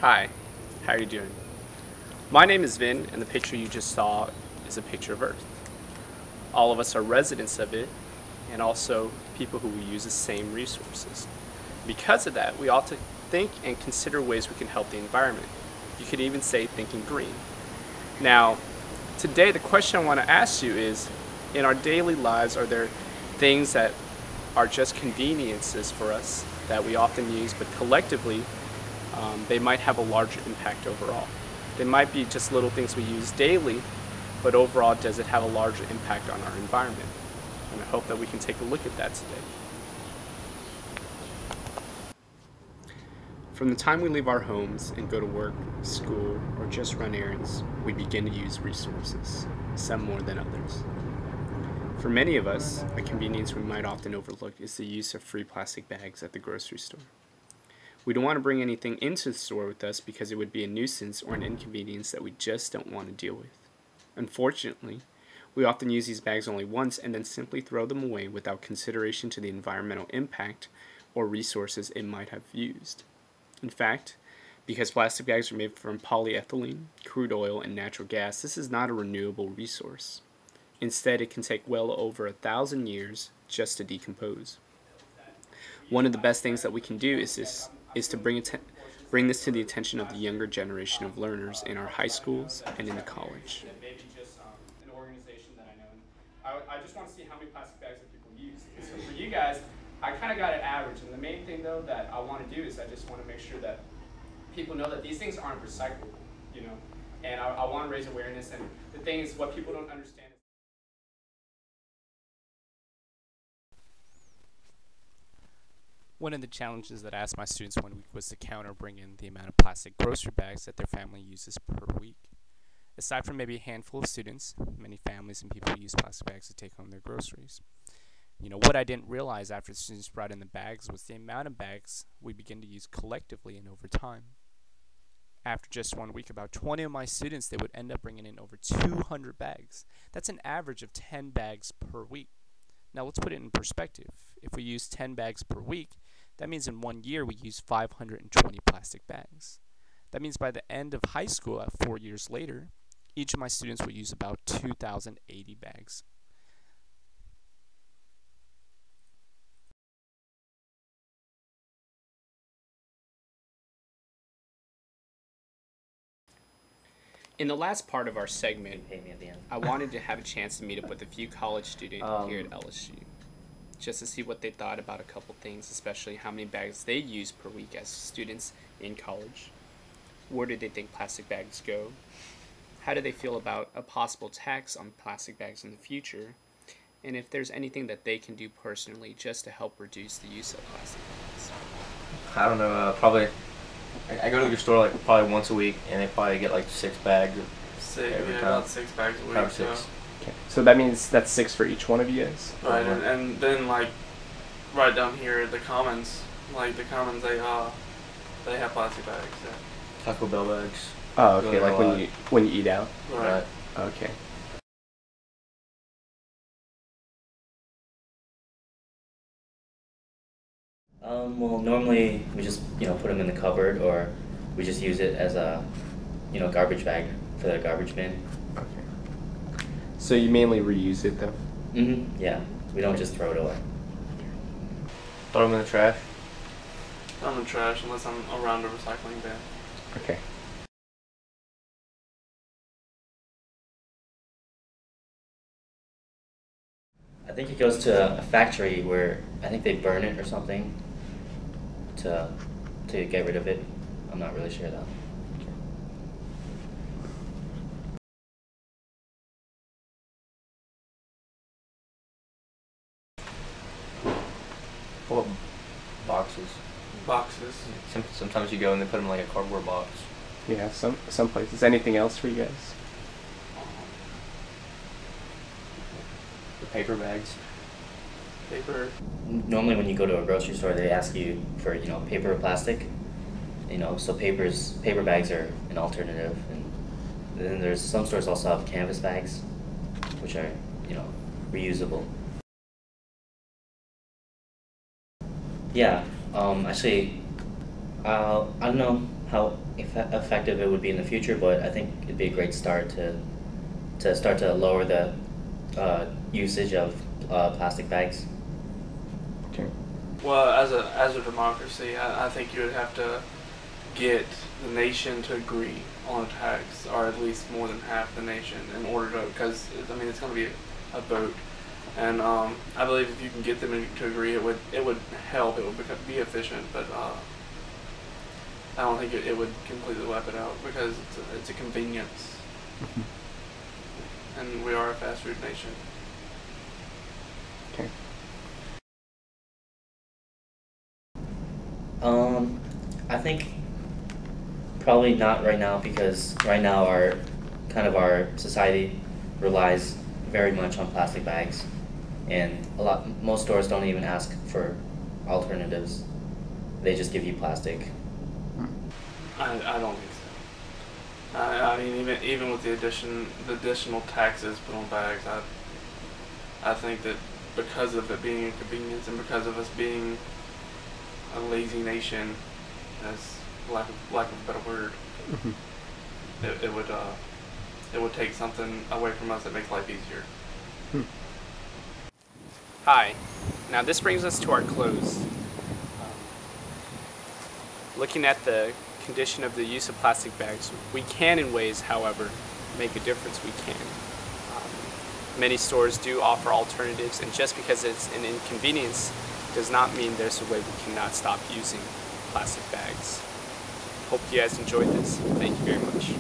Hi, how are you doing? My name is Vin, and the picture you just saw is a picture of Earth. All of us are residents of it, and also people who use the same resources. Because of that, we ought to think and consider ways we can help the environment. You could even say thinking green. Now, today the question I want to ask you is, in our daily lives, are there things that are just conveniences for us that we often use, but collectively they might have a larger impact overall? They might be just little things we use daily, but overall, does it have a larger impact on our environment? And I hope that we can take a look at that today. From the time we leave our homes and go to work, school, or just run errands, we begin to use resources, some more than others. For many of us, a convenience we might often overlook is the use of free plastic bags at the grocery store. We don't want to bring anything into the store with us because it would be a nuisance or an inconvenience that we just don't want to deal with. Unfortunately, we often use these bags only once and then simply throw them away without consideration to the environmental impact or resources it might have used. In fact, because plastic bags are made from polyethylene, crude oil, and natural gas, this is not a renewable resource. Instead, it can take well over 1,000 years just to decompose. One of the best things that we can do is to bring this to the attention of the younger generation of learners in our high schools and in the college. Maybe just an organization that I know. I just want to see how many plastic bags that people use. So for you guys, I kind of got an average. And the main thing, though, that I want to do is I just want to make sure that people know that these things aren't recyclable, And I want to raise awareness. And the thing is, what people don't understand. One of the challenges that I asked my students one week was to counter bring in the amount of plastic grocery bags that their family uses per week. Aside from maybe a handful of students, many families and people use plastic bags to take home their groceries. What I didn't realize after the students brought in the bags was the amount of bags we begin to use collectively and over time. After just 1 week, about 20 of my students, they would end up bringing in over 200 bags. That's an average of 10 bags per week. Now let's put it in perspective. If we use 10 bags per week, that means in 1 year we use 520 plastic bags. That means by the end of high school, at 4 years later, each of my students will use about 2,080 bags. In the last part of our segment, I wanted to have a chance to meet up with a few college students here at LSU, just to see what they thought about a couple things, especially how many bags they use per week as students in college. Where do they think plastic bags go? How do they feel about a possible tax on plastic bags in the future? And if there's anything that they can do personally just to help reduce the use of plastic bags. I don't know, probably, I go to the store probably once a week, and they probably get 6 bags every time. About 6 bags a week. 5 or 6. So. Okay. So that means that's 6 for each one of you guys? Right, and then right down here, the commons, they have plastic bags. Yeah. Taco Bell bags. Oh, okay, when you eat out? Right. Okay. Well, normally we just, put them in the cupboard, or we just use it as a, garbage bag for the garbage bin. Okay. So you mainly reuse it, though? Mm-hmm, yeah. We don't just throw it away. Throw them in the trash. Throw them in the trash unless I'm around a recycling bin. Okay. I think it goes to a factory where I think they burn it or something to get rid of it. I'm not really sure though. Full of boxes. Boxes. Sometimes you go and they put them in a cardboard box. Yeah, some places. Anything else for you guys? The paper bags. Paper. Normally when you go to a grocery store, they ask you for, paper or plastic. So paper bags are an alternative. And then there's some stores also have canvas bags, which are, reusable. Yeah, actually, I don't know how effective it would be in the future, but I think it'd be a great start to start to lower the usage of plastic bags. Okay. Well, as a democracy, I think you would have to get the nation to agree on a tax, or at least more than half the nation, in order to, because I mean it's going to be a vote, and I believe if you can get them to agree, it would help. It would be efficient, but I don't think it would completely wipe it out because it's a convenience, and we are a fast food nation. Okay. I think probably not right now, because right now our society relies very much on plastic bags, and most stores don't even ask for alternatives. They just give you plastic. I don't think so. I mean, even with the additional taxes put on bags, I think that because of it being a convenience and because of us being a lazy nation, as lack of a better word, it would take something away from us that makes life easier. Hi. Now this brings us to our close. Looking at the condition of the use of plastic bags, we can in ways, however, make a difference. We can. Many stores do offer alternatives, and just because it's an inconvenience does not mean there's a way we cannot stop using plastic bags. Hope you guys enjoyed this. Thank you very much.